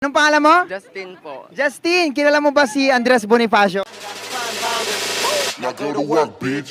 Anong pangalan mo? Justin po. Justin, kilala mo ba si Andres Bonifacio? Now go to work, bitch.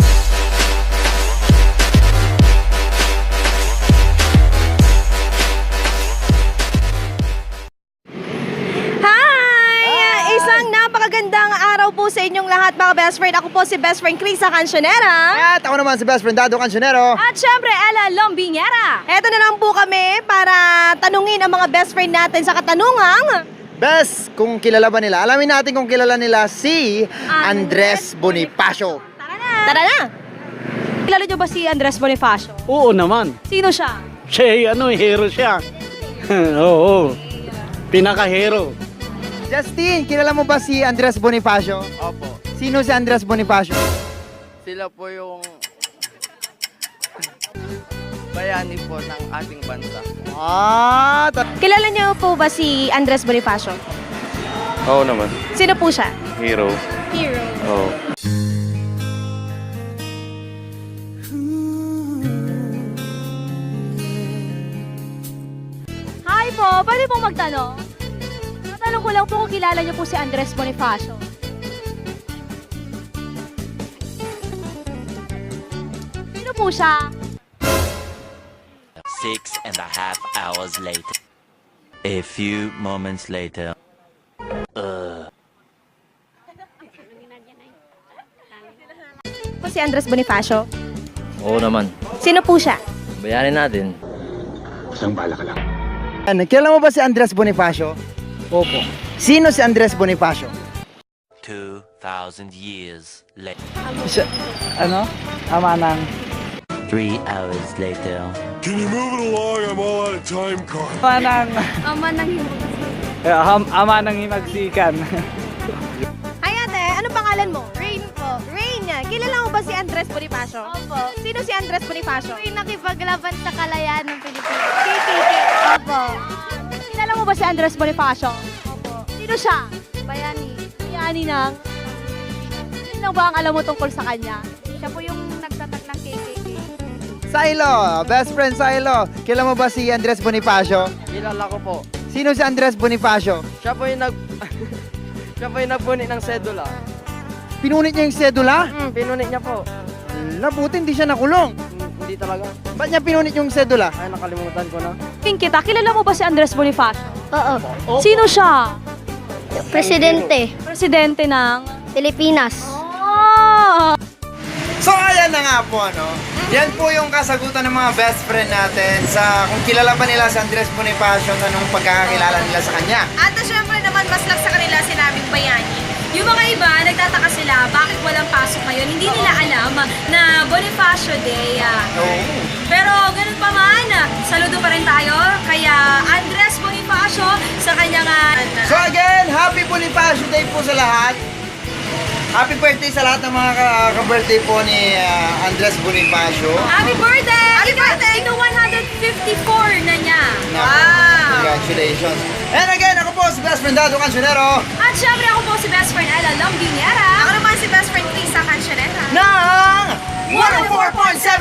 Hi! Isang napakagandang araw po sa inyong lahat mga best friend. Ako po si best friend Krisa Cancionera. At ako naman si best friend Dado Cancionero. At syempre, Ella Lombinera. Eto na lang po kami para tanungin ang mga best friend natin sa katanungang Best, kung kilala ba nila? Alamin natin kung kilala nila si Andres Bonifacio. Tara na! Kilala niyo ba si Andres Bonifacio? Oo naman. Sino siya? Siya, hero siya. Oo. Pinaka-hero. Justin, kilala mo ba si Andres Bonifacio? Opo. Sino si Andres Bonifacio? Sila po yung bayani po ng ating bansa. Kilala niyo po ba si Andres Bonifacio? Oo naman. Sino po siya? Hero. Hero. Oo. Hi po, pwede pong magtanong? Natanong ko lang po kung kilala niyo po si Andres Bonifacio. Sino po siya? 6.5 hours later. A few moments later. Po si Andres Bonifacio. Oo naman. Sino po siya? Bayanin natin. Kilala mo ba si Andres Bonifacio? Opo. Sino si Andres Bonifacio? 2,000 years later. Siya, ama ng 3 hours later. Can you move it along? I'm all out of time card. ama ng himagsikan. Hi ate, ano pangalan mo? Rain po. Rain, kilala mo ba si Andres Bonifacio? Opo. Sino si Andres Bonifacio? Yung nakipaglaban sa kalayaan ng Pilipinas. KKK. Opo. Kilala mo ba si Andres Bonifacio? Opo. Sino siya? Bayani. Bayani ng... Sino ba ang alam mo tungkol sa kanya? Siya po yung nagtatak ng KKK. Silo, best friend Silo. Kilala mo ba si Andres Bonifacio? Kilala ko po. Sino si Andres Bonifacio? Siya po yung siya po yung nagbunit ng sedula. Pinunit niya yung sedula? Pinunit niya po. Nabuti hindi siya nakulong. Hindi talaga. Ba't niya pinunit yung sedula? Ay, nakalimutan ko na. King kita, kilala mo ba si Andres Bonifacio? Oo. Sino siya? Presidente. Presidente ng... Pilipinas. Oh! So ayan na nga po Yan po yung kasagutan ng mga best friend natin sa kung kilala ba nila si Andres Bonifacio at anong pagkakakilala nila sa kanya. At syempre naman, mas lang sa kanila sinabing bayani. Yung mga iba, nagtataka sila, bakit walang pasok ngayon? Hindi nila alam na Bonifacio Day. Pero ganun pa man, saludo pa rin tayo kaya Andres Bonifacio sa kanyang... So again, happy Bonifacio Day po sa lahat. Happy birthday sa lahat ng mga ka-birthday po ni Andres Bonifacio. Happy birthday! Happy birthday! Ito 154 na niya. Wow! Congratulations. And again, ako po si best friend Dado Cancionero. At syempre ako po si best friend Ella Lombinera. Ako naman si best friend Krisa Cancionera. Ng 104.7